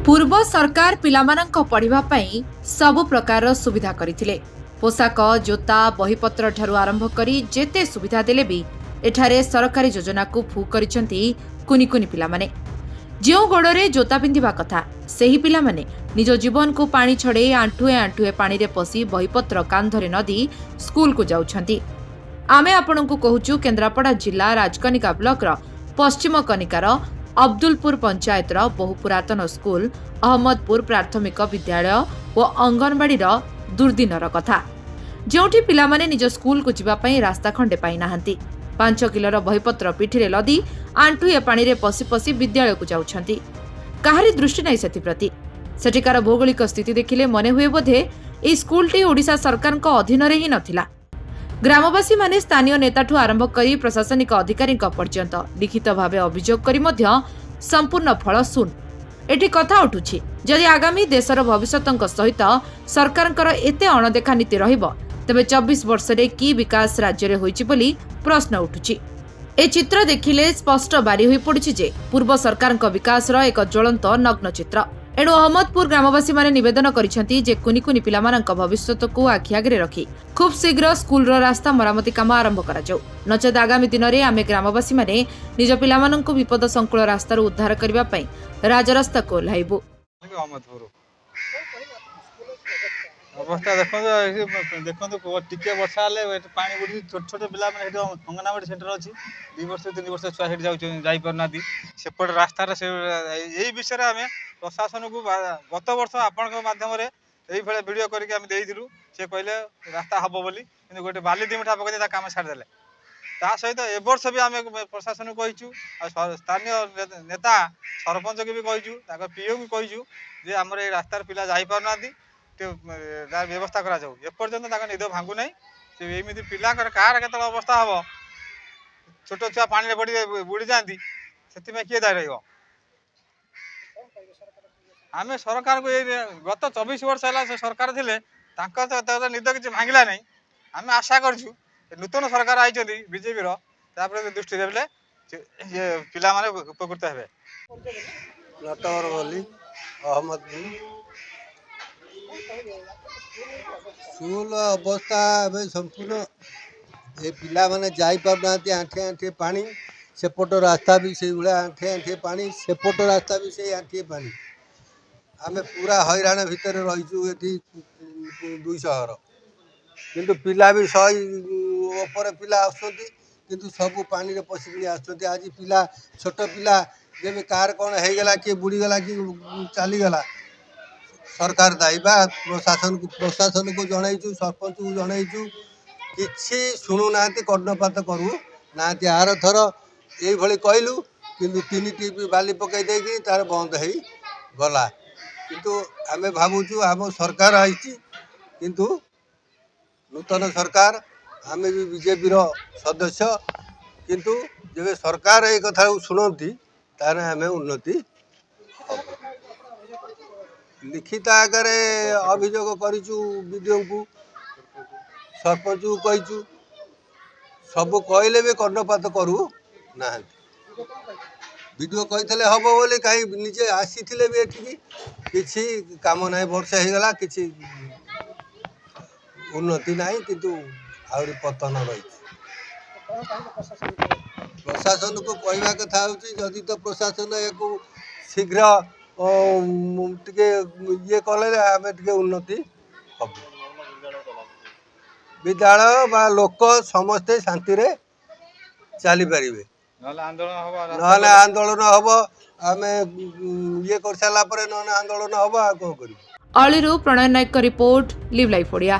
पूर्व सरकार पिलामानंक पढ़िबा पई सब प्रकार सुविधा करिथिले। पोशाक जोता बहीपत्र ठारू आरंभ करी जेते सुविधा देले भी एठारे सरकारी योजना को फू करिसंती कुनी कुनी पिलामाने। जो गोड़े जोता पिंधिबा कथा सेही पिलामाने निज जीवन को पानी छड़े आंठुए आंठुए पानी रे पसी बहीपत्र कांधरे नदी स्कूल को जाउछंती। आमे आपनकु कहूचु केन्द्रापड़ा जिला राजकनिका ब्लॉक पश्चिम कनिकार अब्दुलपुर पंचायतर बहु पुरातन स्कूल अहमदपुर प्राथमिक विद्यालय और अंगनवाड़ी दुर्दिनर कथा, जोठी पिलामाने निज स्कूल को जीवाई रास्ता खंडे पाई नाहांती। 5 किलोर बहीपत्र पिठिरे लदी आंठुए पानी रे पसी पसी विद्यालय को जाउछंती। काहारी दृष्टि नहीं सेथिप्रति। सेठिकार भौगोलिक स्थिति देखिले मने हुए बोधे ए स्कूलटी ओडिशा सरकार अधीन रे ही नथिला। ग्रामवासी माने स्थानीय नेताठू आरंभ करी प्रशासनिक अधिकारी पर्यंत लिखित भावे अभियोग करी मध्य संपूर्ण फल शून। एटी कथा उठुछि जदि आगामी देशर भविष्यतंक सहित सरकारंकर एते अणदेखा नीति रहिबो तबे 24 वर्ष रे की विकास राज्य रे होइछि बोली प्रश्न उठुछि। ए चित्र देखिले स्पष्ट बारी होई पड़ुछि जे पूर्व सरकारंक विकासर एक ज्वलंत नग्न चित्र। एणु अहमदपुर ग्रामवासी माने निवेदन करिसेंती जे कुनी कुनी पिलामानंक भविष्यत को आखि आगे रखी खूब शीघ्र स्कूल रास्ता मरामती काम आरंभ करा जाऊ। नचेत आगामी दिन में आमे ग्रामवासी माने निज पिलामानंक विपद संकुल रास्तार उद्धार करबा पई राजरास्ता को ओह्लाइबु। अवस्था देखो टिके वर्षा हेल्ले पानी बुड़ी छोट छोट पिला अंगनवाड़ी सेंटर अच्छी 2 वर्ष 3 वर्ष छुआ जाई पारना सेपट रास्तार से यही विषय में आम प्रशासन को गत वर्ष आपण माध्यम यही वीडियो करके से कहले रास्ता हम बोली कि गोटे बाली 2 मुठा पकड़ काम छाड़देले। ता सहित ए वर्ष भी आम प्रशासन को कहीचु स्थानीय नेता सरपंच की भी कहीचु पीओ भी कहीचु जे आमर ये रास्तार पिला जाई पारना व्यवस्था करा जाऊ। एपर्यंत निद भांगु ना एमती पिला कार के अवस्था हम छोट छुआ पानी पड़ी बुड़ी जाती से किए दायी रही। आम सरकार को गत 24 वर्ष है सरकार थे निद किसी भांगला नहीं। आम आशा करूँ नूतन सरकार आई बीजेपी दृष्टि देले पिला माने उपकृत हे। नटवर बोली अहमदपुर स्कूल अवस्था संपूर्ण ये पिला माने जाई पारना आंठे आंठे पानी सेपट रास्ता भी से भाया आंठे आंठे पानी सेपट रास्ता भी से आंठे पानी। आमे पूरा हैरान भितर रहीचु एठी 200 किंतु पिला भी 100 ऊपर पिला आसुंती किंतु सब पानी रे पसिकि आसुंती। आज पिला छोट पिला जेबे कार कोन हे गेला कि बुड़ी गेला कि चली गेला सरकार दायी बा प्रशासन को जनईचु सरपंच को जनईचु किसी शुणु ना कर्णपात करू ना। आर थर ये कहलु किंतु 3 टीपी बाली पकई देकी तार बंद हो गला। किंतु आमे भावुचु आम सरकार आई किंतु नूतन सरकार आमे भी बीजेपी सदस्य किंतु जब सरकार ये कथा शुणती तार आमे उन्नति लिखित आगे अभियोग करूँ विडीओ को सरपंच को कहीचु सब कहले भी कर्णपात करू ना। वीडियो कहते हम बोली कहीं निजे आसी भी एठिकी किसी काम ना वर्षा हो गला किसी उन्नति ना किंतु आहरी पतन रही। प्रशासन को कहवा कथा जदि तो प्रशासन या शीघ्र टे ये कले आम टे उन्नति हम विद्यालय बा लोक समस्ते शांति रे चली पारे ना आंदोलन हम आम ये कर सारा ना आंदोलन हम आ कौन कर। अलीरू प्रणय नायक रिपोर्ट लिव लाइफ ओडिया।